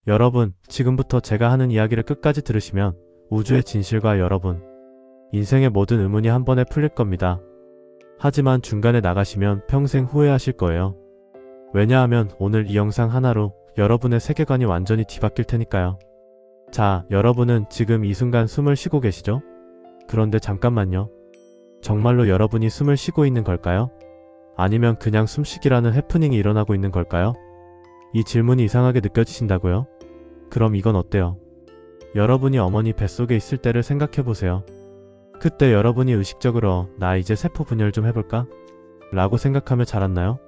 여러분, 지금부터 제가 하는 이야기를 끝까지 들으시면 우주의 진실과 여러분, 인생의 모든 의문이 한 번에 풀릴 겁니다. 하지만 중간에 나가시면 평생 후회하실 거예요. 왜냐하면 오늘 이 영상 하나로 여러분의 세계관이 완전히 뒤바뀔 테니까요. 자, 여러분은 지금 이 순간 숨을 쉬고 계시죠? 그런데 잠깐만요. 정말로 여러분이 숨을 쉬고 있는 걸까요? 아니면 그냥 숨쉬기라는 해프닝이 일어나고 있는 걸까요? 이 질문이 이상하게 느껴지신다고요? 그럼 이건 어때요? 여러분이 어머니 뱃속에 있을 때를 생각해보세요. 그때 여러분이 의식적으로 나 이제 세포 분열 좀 해볼까? 라고 생각하며 자랐나요?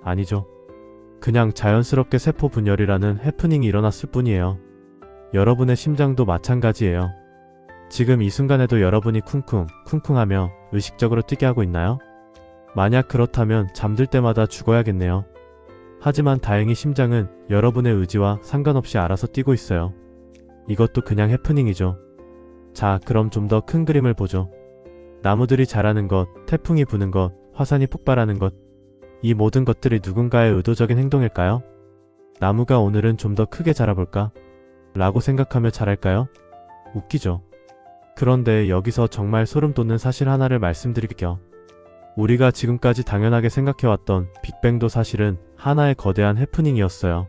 아니죠. 그냥 자연스럽게 세포 분열이라는 해프닝이 일어났을 뿐이에요. 여러분의 심장도 마찬가지예요. 지금 이 순간에도 여러분이 쿵쿵하며 의식적으로 뛰게 하고 있나요? 만약 그렇다면 잠들 때마다 죽어야겠네요. 하지만 다행히 심장은 여러분의 의지와 상관없이 알아서 뛰고 있어요. 이것도 그냥 해프닝이죠. 자, 그럼 좀 더 큰 그림을 보죠. 나무들이 자라는 것, 태풍이 부는 것, 화산이 폭발하는 것, 이 모든 것들이 누군가의 의도적인 행동일까요? 나무가 오늘은 좀 더 크게 자라볼까? 라고 생각하며 자랄까요? 웃기죠. 그런데 여기서 정말 소름 돋는 사실 하나를 말씀드릴게요. 우리가 지금까지 당연하게 생각해왔던 빅뱅도 사실은 하나의 거대한 해프닝이었어요.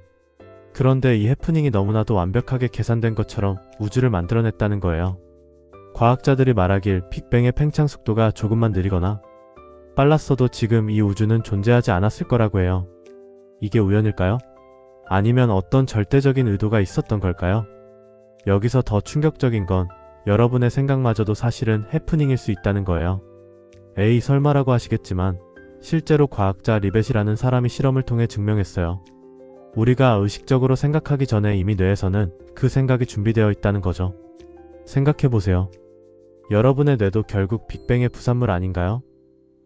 그런데 이 해프닝이 너무나도 완벽하게 계산된 것처럼 우주를 만들어냈다는 거예요. 과학자들이 말하길 빅뱅의 팽창 속도가 조금만 느리거나 빨랐어도 지금 이 우주는 존재하지 않았을 거라고 해요. 이게 우연일까요? 아니면 어떤 절대적인 의도가 있었던 걸까요? 여기서 더 충격적인 건 여러분의 생각마저도 사실은 해프닝일 수 있다는 거예요. 에이, 설마라고 하시겠지만 실제로 과학자 리벳이라는 사람이 실험을 통해 증명했어요. 우리가 의식적으로 생각하기 전에 이미 뇌에서는 그 생각이 준비되어 있다는 거죠. 생각해보세요. 여러분의 뇌도 결국 빅뱅의 부산물 아닌가요?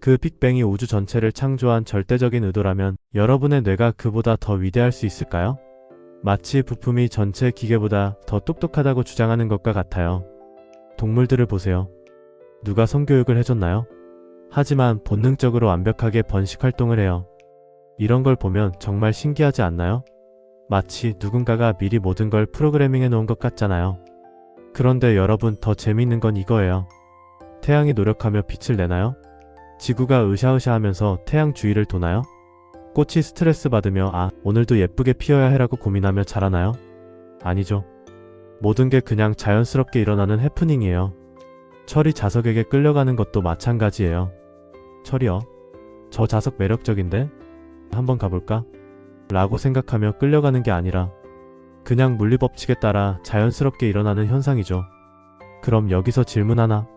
그 빅뱅이 우주 전체를 창조한 절대적인 의도라면 여러분의 뇌가 그보다 더 위대할 수 있을까요? 마치 부품이 전체 기계보다 더 똑똑하다고 주장하는 것과 같아요. 동물들을 보세요. 누가 성교육을 해줬나요? 하지만 본능적으로 완벽하게 번식 활동을 해요. 이런 걸 보면 정말 신기하지 않나요? 마치 누군가가 미리 모든 걸 프로그래밍해 놓은 것 같잖아요. 그런데 여러분, 더 재미있는 건 이거예요. 태양이 노력하며 빛을 내나요? 지구가 으쌰으쌰하면서 태양 주위를 도나요? 꽃이 스트레스 받으며 오늘도 예쁘게 피어야 해라고 고민하며 자라나요? 아니죠. 모든 게 그냥 자연스럽게 일어나는 해프닝이에요. 철이 자석에게 끌려가는 것도 마찬가지예요. 철이요? 저 자석 매력적인데? 한번 가볼까? 라고 생각하며 끌려가는 게 아니라 그냥 물리법칙에 따라 자연스럽게 일어나는 현상이죠. 그럼 여기서 질문 하나.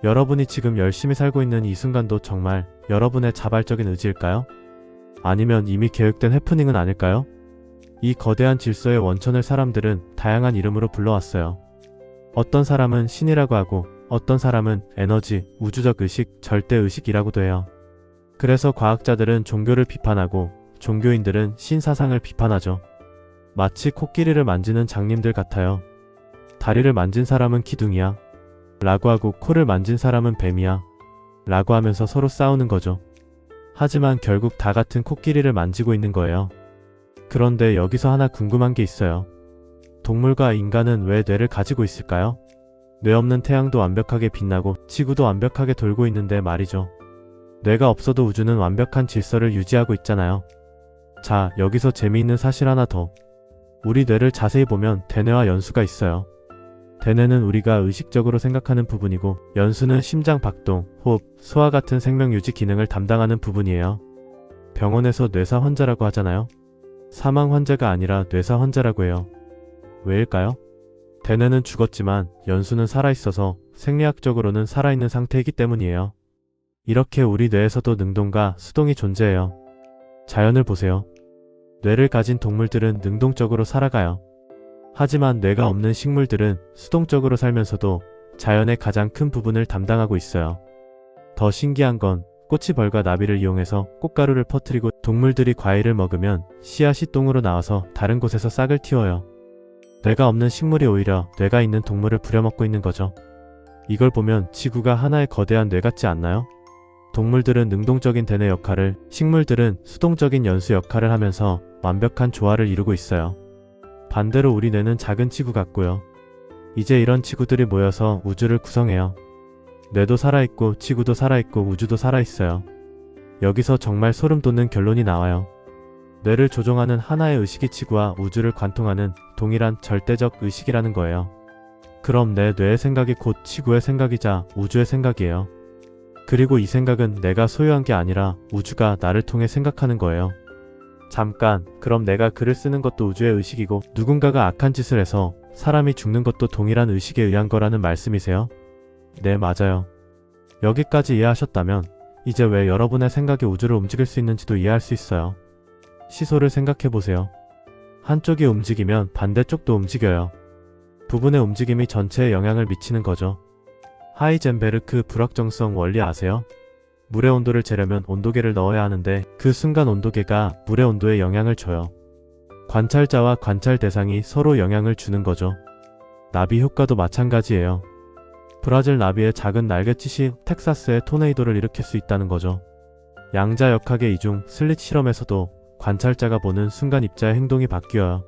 여러분이 지금 열심히 살고 있는 이 순간도 정말 여러분의 자발적인 의지일까요? 아니면 이미 계획된 해프닝은 아닐까요? 이 거대한 질서의 원천을 사람들은 다양한 이름으로 불러왔어요. 어떤 사람은 신이라고 하고 어떤 사람은 에너지, 우주적 의식, 절대의식이라고도 해요. 그래서 과학자들은 종교를 비판하고 종교인들은 신사상을 비판하죠. 마치 코끼리를 만지는 장님들 같아요. 다리를 만진 사람은 기둥이야 라고 하고 코를 만진 사람은 뱀이야 라고 하면서 서로 싸우는 거죠. 하지만 결국 다 같은 코끼리를 만지고 있는 거예요. 그런데 여기서 하나 궁금한 게 있어요. 동물과 인간은 왜 뇌를 가지고 있을까요? 뇌 없는 태양도 완벽하게 빛나고 지구도 완벽하게 돌고 있는데 말이죠. 뇌가 없어도 우주는 완벽한 질서를 유지하고 있잖아요. 자, 여기서 재미있는 사실 하나 더. 우리 뇌를 자세히 보면 대뇌와 연수가 있어요. 대뇌는 우리가 의식적으로 생각하는 부분이고 연수는 심장 박동, 호흡, 소화 같은 생명 유지 기능을 담당하는 부분이에요. 병원에서 뇌사 환자라고 하잖아요. 사망 환자가 아니라 뇌사 환자라고 해요. 왜일까요? 대뇌는 죽었지만 연수는 살아있어서 생리학적으로는 살아있는 상태이기 때문이에요. 이렇게 우리 뇌에서도 능동과 수동이 존재해요. 자연을 보세요. 뇌를 가진 동물들은 능동적으로 살아가요. 하지만 뇌가 없는 식물들은 수동적으로 살면서도 자연의 가장 큰 부분을 담당하고 있어요. 더 신기한 건 꽃이 벌과 나비를 이용해서 꽃가루를 퍼뜨리고 동물들이 과일을 먹으면 씨앗이 똥으로 나와서 다른 곳에서 싹을 틔워요. 뇌가 없는 식물이 오히려 뇌가 있는 동물을 부려먹고 있는 거죠. 이걸 보면 지구가 하나의 거대한 뇌 같지 않나요? 동물들은 능동적인 대뇌 역할을, 식물들은 수동적인 연수 역할을 하면서 완벽한 조화를 이루고 있어요. 반대로 우리 뇌는 작은 지구 같고요. 이제 이런 지구들이 모여서 우주를 구성해요. 뇌도 살아있고 지구도 살아있고 우주도 살아있어요. 여기서 정말 소름 돋는 결론이 나와요. 뇌를 조종하는 하나의 의식이 지구와 우주를 관통하는 동일한 절대적 의식이라는 거예요. 그럼 내 뇌의 생각이 곧 지구의 생각이자 우주의 생각이에요. 그리고 이 생각은 내가 소유한 게 아니라 우주가 나를 통해 생각하는 거예요. 잠깐, 그럼 내가 글을 쓰는 것도 우주의 의식이고 누군가가 악한 짓을 해서 사람이 죽는 것도 동일한 의식에 의한 거라는 말씀이세요? 네, 맞아요. 여기까지 이해하셨다면 이제 왜 여러분의 생각이 우주를 움직일 수 있는지도 이해할 수 있어요. 시소를 생각해보세요. 한쪽이 움직이면 반대쪽도 움직여요. 부분의 움직임이 전체에 영향을 미치는 거죠. 하이젠베르크 불확정성 원리 아세요? 물의 온도를 재려면 온도계를 넣어야 하는데 그 순간 온도계가 물의 온도에 영향을 줘요. 관찰자와 관찰 대상이 서로 영향을 주는 거죠. 나비 효과도 마찬가지예요. 브라질 나비의 작은 날갯짓이 텍사스의 토네이도를 일으킬 수 있다는 거죠. 양자역학의 이중 슬릿 실험에서도 관찰자가 보는 순간 입자의 행동이 바뀌어요.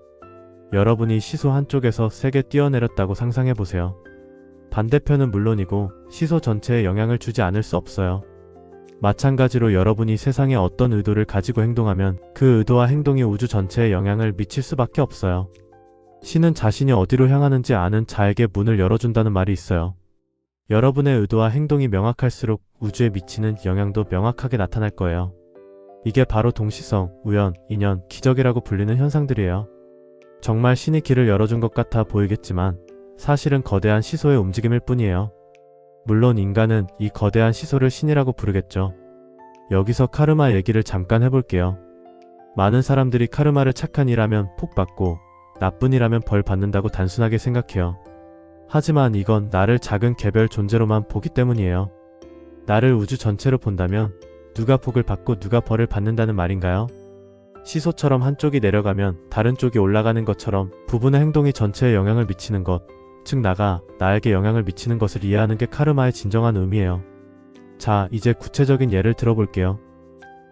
여러분이 시소 한쪽에서 세게 뛰어내렸다고 상상해보세요. 반대편은 물론이고 시소 전체에 영향을 주지 않을 수 없어요. 마찬가지로 여러분이 세상에 어떤 의도를 가지고 행동하면 그 의도와 행동이 우주 전체에 영향을 미칠 수밖에 없어요. 신은 자신이 어디로 향하는지 아는 자에게 문을 열어준다는 말이 있어요. 여러분의 의도와 행동이 명확할수록 우주에 미치는 영향도 명확하게 나타날 거예요. 이게 바로 동시성, 우연, 인연, 기적이라고 불리는 현상들이에요. 정말 신이 길을 열어준 것 같아 보이겠지만 사실은 거대한 시소의 움직임일 뿐이에요. 물론 인간은 이 거대한 시소를 신이라고 부르겠죠. 여기서 카르마 얘기를 잠깐 해볼게요. 많은 사람들이 카르마를 착한 일하면 복 받고 나쁜 일하면 벌 받는다고 단순하게 생각해요. 하지만 이건 나를 작은 개별 존재로만 보기 때문이에요. 나를 우주 전체로 본다면 누가 복을 받고 누가 벌을 받는다는 말인가요? 시소처럼 한쪽이 내려가면 다른 쪽이 올라가는 것처럼 부분의 행동이 전체에 영향을 미치는 것, 즉 나에게 영향을 미치는 것을 이해하는 게 카르마의 진정한 의미예요. 자, 이제 구체적인 예를 들어볼게요.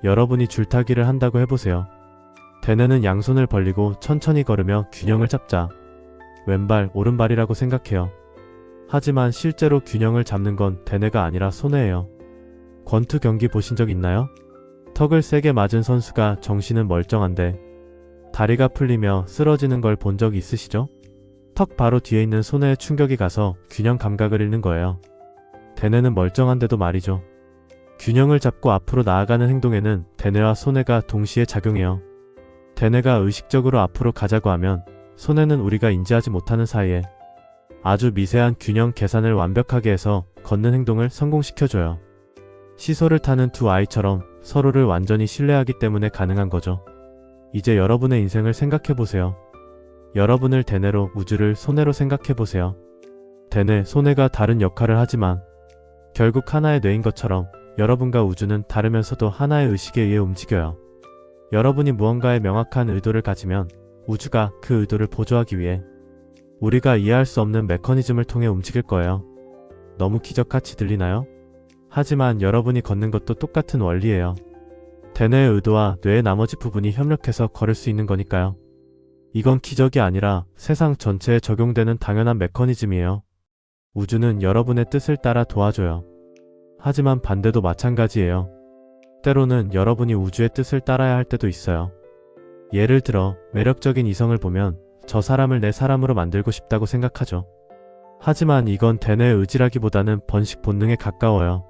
여러분이 줄타기를 한다고 해보세요. 대뇌는 양손을 벌리고 천천히 걸으며 균형을 잡자. 왼발, 오른발이라고 생각해요. 하지만 실제로 균형을 잡는 건 대뇌가 아니라 손해예요. 권투 경기 보신 적 있나요? 턱을 세게 맞은 선수가 정신은 멀쩡한데 다리가 풀리며 쓰러지는 걸 본 적 있으시죠? 턱 바로 뒤에 있는 손해에 충격이 가서 균형 감각을 잃는 거예요. 대뇌는 멀쩡한데도 말이죠. 균형을 잡고 앞으로 나아가는 행동에는 대뇌와 손해가 동시에 작용해요. 대뇌가 의식적으로 앞으로 가자고 하면 손해는 우리가 인지하지 못하는 사이에 아주 미세한 균형 계산을 완벽하게 해서 걷는 행동을 성공시켜줘요. 시소를 타는 두 아이처럼 서로를 완전히 신뢰하기 때문에 가능한 거죠. 이제 여러분의 인생을 생각해보세요. 여러분을 대뇌로, 우주를 손해로 생각해보세요. 대뇌, 손해가 다른 역할을 하지만 결국 하나의 뇌인 것처럼 여러분과 우주는 다르면서도 하나의 의식에 의해 움직여요. 여러분이 무언가에 명확한 의도를 가지면 우주가 그 의도를 보조하기 위해 우리가 이해할 수 없는 메커니즘을 통해 움직일 거예요. 너무 기적같이 들리나요? 하지만 여러분이 걷는 것도 똑같은 원리예요. 대뇌의 의도와 뇌의 나머지 부분이 협력해서 걸을 수 있는 거니까요. 이건 기적이 아니라 세상 전체에 적용되는 당연한 메커니즘이에요. 우주는 여러분의 뜻을 따라 도와줘요. 하지만 반대도 마찬가지예요. 때로는 여러분이 우주의 뜻을 따라야 할 때도 있어요. 예를 들어 매력적인 이성을 보면 저 사람을 내 사람으로 만들고 싶다고 생각하죠. 하지만 이건 대뇌의 의지라기보다는 번식 본능에 가까워요.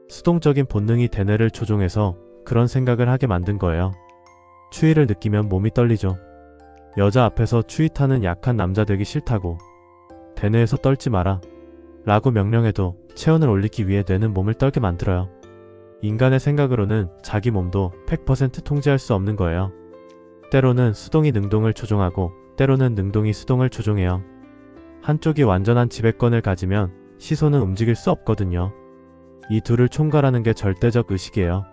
수동적인 본능이 대뇌를 조종해서 그런 생각을 하게 만든 거예요. 추위를 느끼면 몸이 떨리죠. 여자 앞에서 추위 타는 약한 남자 되기 싫다고 대뇌에서 떨지 마라 라고 명령해도 체온을 올리기 위해 뇌는 몸을 떨게 만들어요. 인간의 생각으로는 자기 몸도 100% 통제할 수 없는 거예요. 때로는 수동이 능동을 조종하고 때로는 능동이 수동을 조종해요. 한쪽이 완전한 지배권을 가지면 시소는 움직일 수 없거든요. 이 둘을 총괄하는 게 절대적 의식이에요.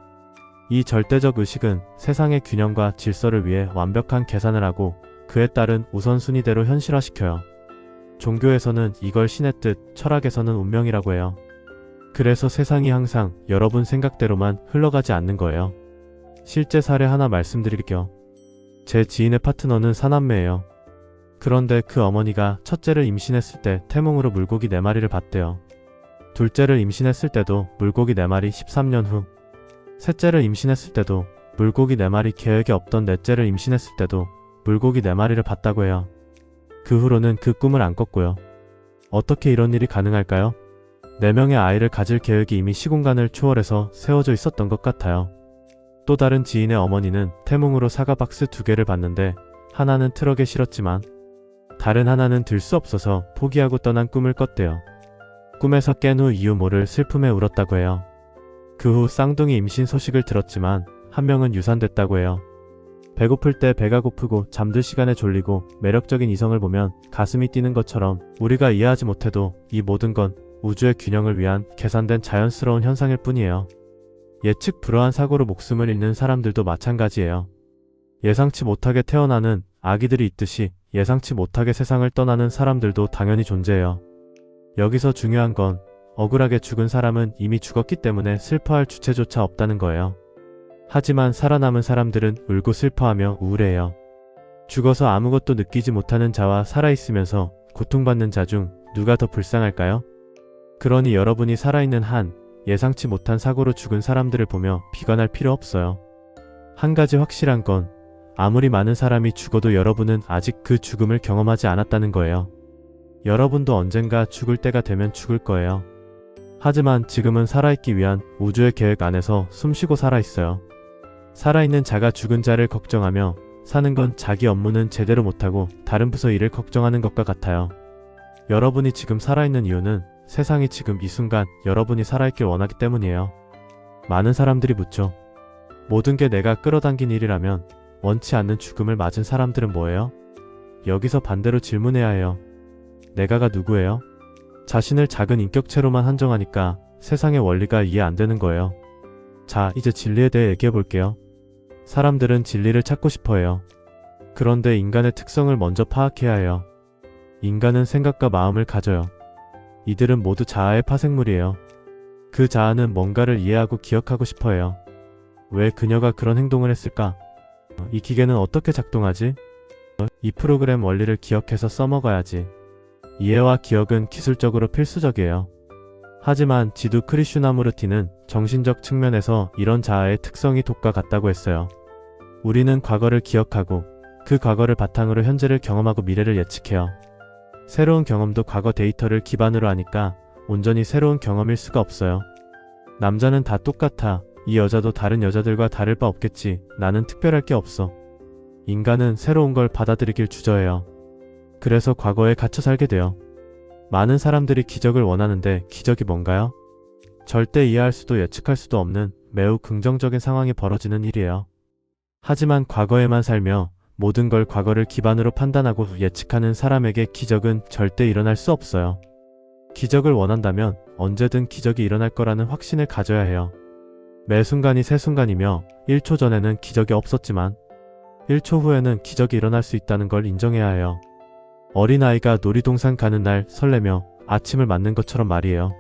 이 절대적 의식은 세상의 균형과 질서를 위해 완벽한 계산을 하고 그에 따른 우선순위대로 현실화시켜요. 종교에서는 이걸 신의 뜻, 철학에서는 운명이라고 해요. 그래서 세상이 항상 여러분 생각대로만 흘러가지 않는 거예요. 실제 사례 하나 말씀드릴게요. 제 지인의 파트너는 사남매예요. 그런데 그 어머니가 첫째를 임신했을 때 태몽으로 물고기 4마리를 봤대요. 둘째를 임신했을 때도 물고기 4마리 13년 후, 셋째를 임신했을 때도 물고기 4마리 계획에 없던 넷째를 임신했을 때도 물고기 4마리를 봤다고 해요. 그 후로는 그 꿈을 안 꿨고요. 어떻게 이런 일이 가능할까요? 4명의 아이를 가질 계획이 이미 시공간을 초월해서 세워져 있었던 것 같아요. 또 다른 지인의 어머니는 태몽으로 사과 박스 2개를 봤는데 하나는 트럭에 실었지만 다른 하나는 들 수 없어서 포기하고 떠난 꿈을 꿨대요. 꿈에서 깬 후 이유 모를 슬픔에 울었다고 해요. 그 후 쌍둥이 임신 소식을 들었지만 한 명은 유산됐다고 해요. 배고플 때 배가 고프고 잠들 시간에 졸리고 매력적인 이성을 보면 가슴이 뛰는 것처럼 우리가 이해하지 못해도 이 모든 건 우주의 균형을 위한 계산된 자연스러운 현상일 뿐이에요. 예측 불허한 사고로 목숨을 잃는 사람들도 마찬가지예요. 예상치 못하게 태어나는 아기들이 있듯이 예상치 못하게 세상을 떠나는 사람들도 당연히 존재해요. 여기서 중요한 건 억울하게 죽은 사람은 이미 죽었기 때문에 슬퍼할 주체조차 없다는 거예요. 하지만 살아남은 사람들은 울고 슬퍼하며 우울해해요. 죽어서 아무것도 느끼지 못하는 자와 살아있으면서 고통받는 자 중 누가 더 불쌍할까요? 그러니 여러분이 살아있는 한 예상치 못한 사고로 죽은 사람들을 보며 비관할 필요 없어요. 한 가지 확실한 건 아무리 많은 사람이 죽어도 여러분은 아직 그 죽음을 경험하지 않았다는 거예요. 여러분도 언젠가 죽을 때가 되면 죽을 거예요. 하지만 지금은 살아있기 위한 우주의 계획 안에서 숨쉬고 살아있어요. 살아있는 자가 죽은 자를 걱정하며 사는 건 자기 업무는 제대로 못하고 다른 부서 일을 걱정하는 것과 같아요. 여러분이 지금 살아있는 이유는 세상이 지금 이 순간 여러분이 살아있길 원하기 때문이에요. 많은 사람들이 묻죠. 모든 게 내가 끌어당긴 일이라면 원치 않는 죽음을 맞은 사람들은 뭐예요? 여기서 반대로 질문해야 해요. 내가가 누구예요? 자신을 작은 인격체로만 한정하니까 세상의 원리가 이해 안 되는 거예요. 자, 이제 진리에 대해 얘기해 볼게요. 사람들은 진리를 찾고 싶어 해요. 그런데 인간의 특성을 먼저 파악해야 해요. 인간은 생각과 마음을 가져요. 이들은 모두 자아의 파생물이에요. 그 자아는 뭔가를 이해하고 기억하고 싶어 해요. 왜 그녀가 그런 행동을 했을까? 이 기계는 어떻게 작동하지? 이 프로그램 원리를 기억해서 써먹어야지. 이해와 기억은 기술적으로 필수적이에요. 하지만 지두 크리슈나무르티는 정신적 측면에서 이런 자아의 특성이 독과 같다고 했어요. 우리는 과거를 기억하고 그 과거를 바탕으로 현재를 경험하고 미래를 예측해요. 새로운 경험도 과거 데이터를 기반으로 하니까 온전히 새로운 경험일 수가 없어요. 남자는 다 똑같아. 이 여자도 다른 여자들과 다를 바 없겠지. 나는 특별할 게 없어. 인간은 새로운 걸 받아들이길 주저해요. 그래서 과거에 갇혀 살게 돼요. 많은 사람들이 기적을 원하는데 기적이 뭔가요? 절대 이해할 수도 예측할 수도 없는 매우 긍정적인 상황이 벌어지는 일이에요. 하지만 과거에만 살며 모든 걸 과거를 기반으로 판단하고 예측하는 사람에게 기적은 절대 일어날 수 없어요. 기적을 원한다면 언제든 기적이 일어날 거라는 확신을 가져야 해요. 매 순간이 새 순간이며 1초 전에는 기적이 없었지만 1초 후에는 기적이 일어날 수 있다는 걸 인정해야 해요. 어린아이가 놀이동산 가는 날 설레며 아침을 맞는 것처럼 말이에요.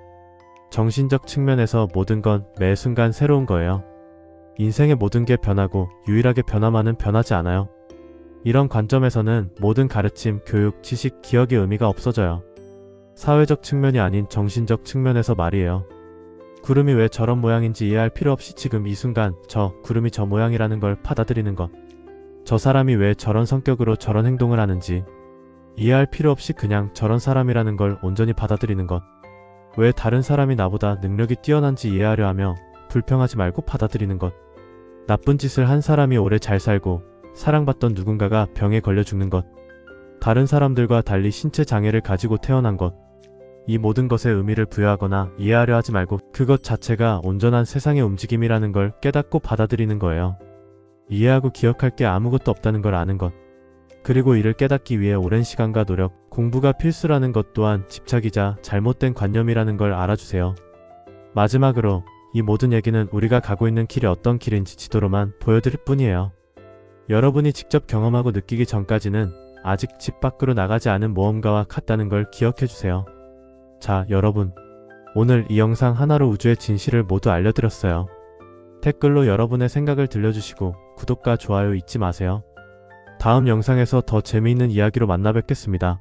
정신적 측면에서 모든 건 매 순간 새로운 거예요. 인생의 모든 게 변하고 유일하게 변화만은 변하지 않아요. 이런 관점에서는 모든 가르침, 교육, 지식, 기억의 의미가 없어져요. 사회적 측면이 아닌 정신적 측면에서 말이에요. 구름이 왜 저런 모양인지 이해할 필요 없이 지금 이 순간 저 구름이 저 모양이라는 걸 받아들이는 것. 저 사람이 왜 저런 성격으로 저런 행동을 하는지 이해할 필요 없이 그냥 저런 사람이라는 걸 온전히 받아들이는 것. 왜 다른 사람이 나보다 능력이 뛰어난지 이해하려 하며 불평하지 말고 받아들이는 것. 나쁜 짓을 한 사람이 오래 잘 살고 사랑받던 누군가가 병에 걸려 죽는 것. 다른 사람들과 달리 신체 장애를 가지고 태어난 것. 이 모든 것에 의미를 부여하거나 이해하려 하지 말고 그것 자체가 온전한 세상의 움직임이라는 걸 깨닫고 받아들이는 거예요. 이해하고 기억할 게 아무것도 없다는 걸 아는 것. 그리고 이를 깨닫기 위해 오랜 시간과 노력, 공부가 필수라는 것 또한 집착이자 잘못된 관념이라는 걸 알아주세요. 마지막으로 이 모든 얘기는 우리가 가고 있는 길이 어떤 길인지 지도로만 보여드릴 뿐이에요. 여러분이 직접 경험하고 느끼기 전까지는 아직 집 밖으로 나가지 않은 모험가와 같다는 걸 기억해주세요. 자, 여러분. 오늘 이 영상 하나로 우주의 진실을 모두 알려드렸어요. 댓글로 여러분의 생각을 들려주시고 구독과 좋아요 잊지 마세요. 다음 영상에서 더 재미있는 이야기로 만나 뵙겠습니다.